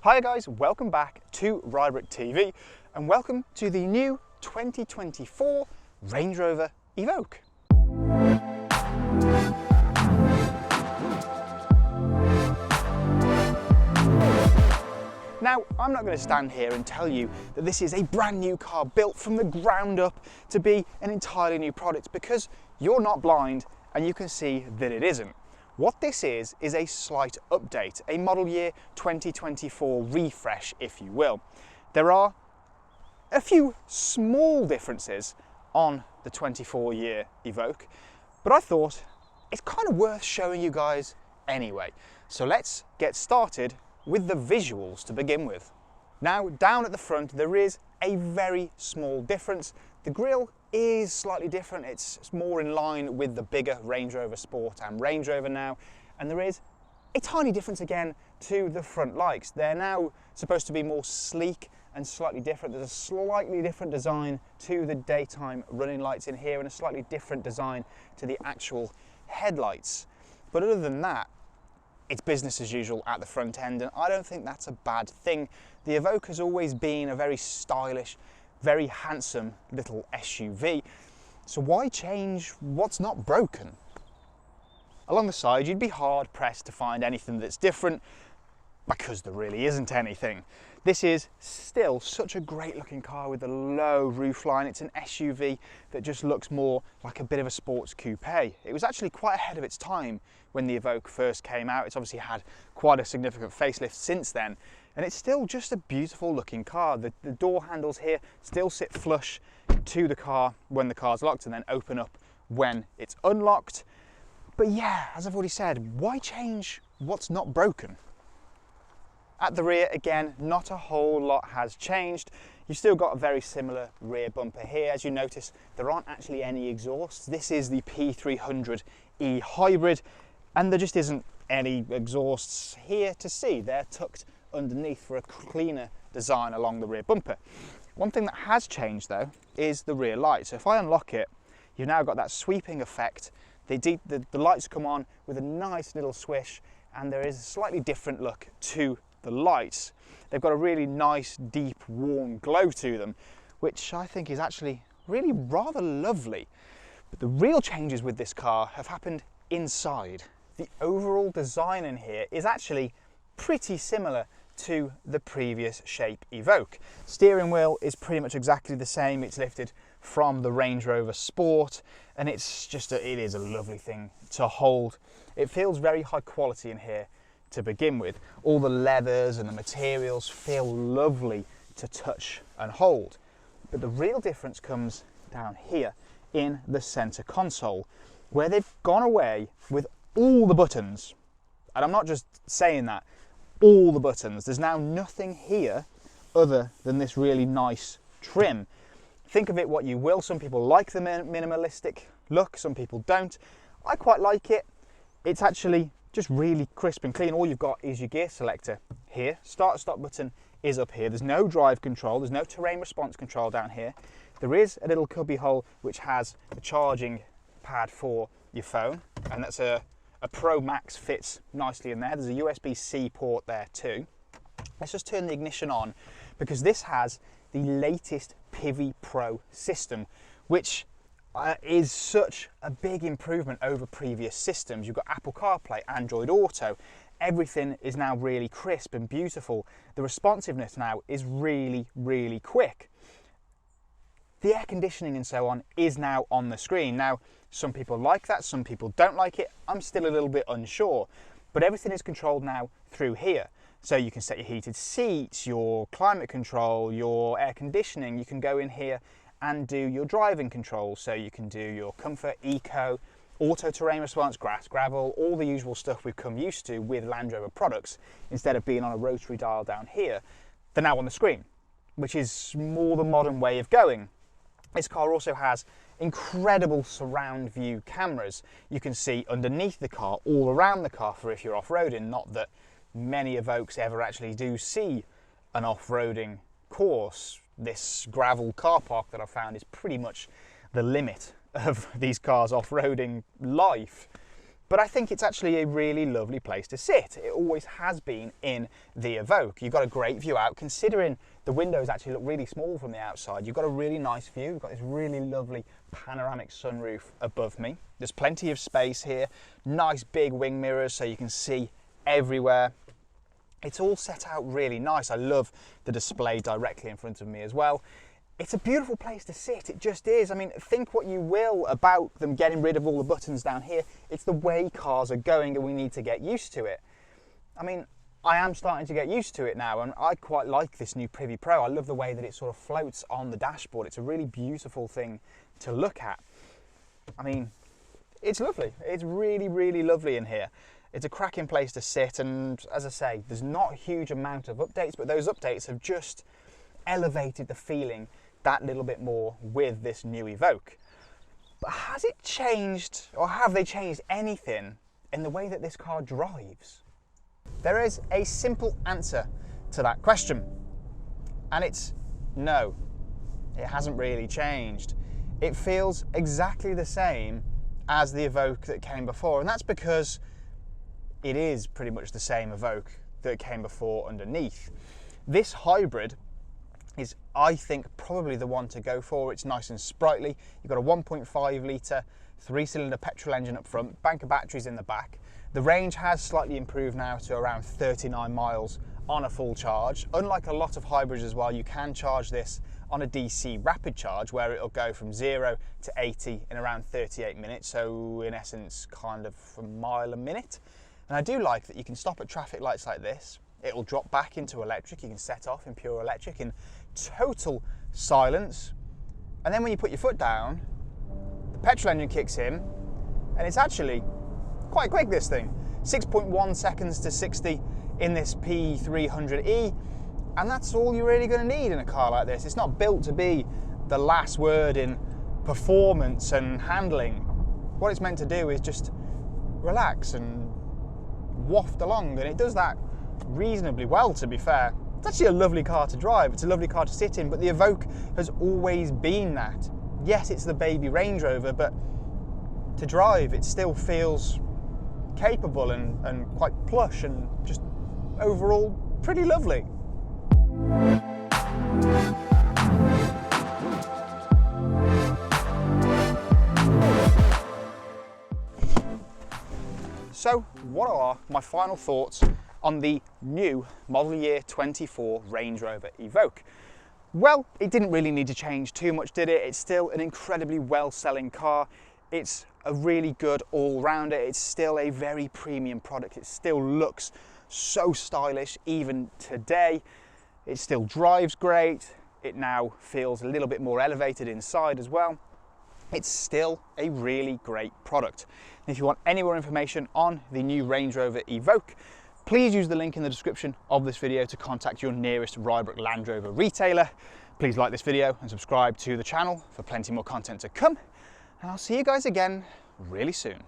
Hi guys, welcome back to Rybrook TV and welcome to the new 2024 Range Rover Evoque. Now, I'm not going to stand here and tell you that this is a brand new car built from the ground up to be an entirely new product, because you're not blind and you can see that it isn't. What this is a slight update, a model year 2024 refresh, if you will. There are a few small differences on the 24 year Evoque, but I thought it's kind of worth showing you guys anyway. So let's get started with the visuals to begin with. Now, down at the front, there is a very small difference. The grille is slightly different. It's more in line with the bigger Range Rover Sport and Range Rover now. And there is a tiny difference again to the front lights. They're now supposed to be more sleek and slightly different. There's a slightly different design to the daytime running lights in here and a slightly different design to the actual headlights. But other than that, it's business as usual at the front end, and I don't think that's a bad thing. The Evoque has always been a very stylish, very handsome little SUV, so why change what's not broken? Along the side, you'd be hard pressed to find anything that's different, because there really isn't anything. This is still such a great looking car with a low roofline. It's an SUV that just looks more like a bit of a sports coupe. It was actually quite ahead of its time when the Evoque first came out. It's obviously had quite a significant facelift since then, and it's still just a beautiful looking car. The door handles here still sit flush to the car when the car's locked and then open up when it's unlocked. But yeah, as I've already said, why change what's not broken? At the rear, again, not a whole lot has changed. You've still got a very similar rear bumper here. As you notice, there aren't actually any exhausts. This is the P300e Hybrid, and there just isn't any exhausts here to see. They're tucked underneath for a cleaner design along the rear bumper. One thing that has changed though is the rear light. So if I unlock it, you've now got that sweeping effect. The lights come on with a nice little swish, and there is a slightly different look to the lights. They've got a really nice, deep, warm glow to them, which I think is actually really rather lovely. But the real changes with this car have happened inside. The overall design in here is actually pretty similar to the previous shape Evoque. Steering wheel is pretty much exactly the same. It's lifted from the Range Rover Sport, and it's just it is a lovely thing to hold. It feels very high quality in here to begin with. All the leathers and the materials feel lovely to touch and hold. But the real difference comes down here in the center console, where they've gone away with all the buttons. And I'm not just saying that, all the buttons. There's now nothing here other than this really nice trim. Think of it what you will. Some people like the minimalistic look, some people don't. I quite like it. It's actually just really crisp and clean. All you've got is your gear selector here. Start stop button is up here. There's no drive control. There's no terrain response control down here. There is a little cubby hole which has a charging pad for your phone, and that's a Pro Max fits nicely in there. There's a USB-C port there too. Let's just turn the ignition on, because this has the latest Pivi Pro system, which is such a big improvement over previous systems. You've got Apple CarPlay, Android Auto. Everything is now really crisp and beautiful. The responsiveness now is really, really quick. The air conditioning and so on is now on the screen. Now, some people like that, some people don't like it. I'm still a little bit unsure, but everything is controlled now through here. So you can set your heated seats, your climate control, your air conditioning. You can go in here and do your driving controls. So you can do your comfort, eco, auto terrain response, grass, gravel, all the usual stuff we've come used to with Land Rover products. Instead of being on a rotary dial down here, they're now on the screen, which is more the modern way of going. This car also has incredible surround view cameras. You can see underneath the car, all around the car for if you're off-roading. Not that many Evoques ever actually do see an off-roading course. This gravel car park that I found is pretty much the limit of these cars' off-roading life. but I think it's actually a really lovely place to sit. It always has been in the Evoque. You've got a great view out, considering the windows actually look really small from the outside. You've got a really nice view. You've got this really lovely panoramic sunroof above me. There's plenty of space here, nice big wing mirrors so you can see everywhere. It's all set out really nice. I love the display directly in front of me as well. It's a beautiful place to sit, it just is. I mean, think what you will about them getting rid of all the buttons down here. It's the way cars are going and we need to get used to it. I mean, I am starting to get used to it now, and I quite like this new Privy Pro. I love the way that it sort of floats on the dashboard. It's a really beautiful thing to look at. I mean, it's lovely. It's really, really lovely in here. It's a cracking place to sit, and as I say, there's not a huge amount of updates, but those updates have just elevated the feeling that little bit more with this new Evoque. But has it changed, or have they changed anything in the way that this car drives? There is a simple answer to that question, and it's no. It hasn't really changed. It feels exactly the same as the Evoque that came before, and that's because it is pretty much the same Evoque that came before underneath. This hybrid is, I think, probably the one to go for. It's nice and sprightly. You've got a 1.5 litre 3-cylinder petrol engine up front, bank of batteries in the back. The range has slightly improved now to around 39 miles on a full charge. Unlike a lot of hybrids as well, you can charge this on a DC rapid charge where it'll go from 0 to 80 in around 38 minutes. So in essence, kind of a mile a minute. And I do like that you can stop at traffic lights like this. It'll drop back into electric. You can set off in pure electric in total silence. And then when you put your foot down, the petrol engine kicks in, and it's actually quite quick, this thing. 6.1 seconds to 60 in this P300e, and that's all you're really going to need in a car like this. It's not built to be the last word in performance and handling. What it's meant to do is just relax and waft along, and it does that reasonably well, to be fair. It's actually a lovely car to drive, it's a lovely car to sit in, but the Evoque has always been that. Yes, it's the baby Range Rover, but to drive it still feels capable and quite plush and just overall pretty lovely. So what are my final thoughts on the new model year 24 Range Rover Evoque? Well, it didn't really need to change too much, did it? It's still an incredibly well-selling car. It's a really good all-rounder. It's still a very premium product. It still looks so stylish even today. It still drives great. It now feels a little bit more elevated inside as well. It's still a really great product. And if you want any more information on the new Range Rover Evoque, please use the link in the description of this video to contact your nearest Rybrook Land Rover retailer. Please like this video and subscribe to the channel for plenty more content to come. And I'll see you guys again really soon.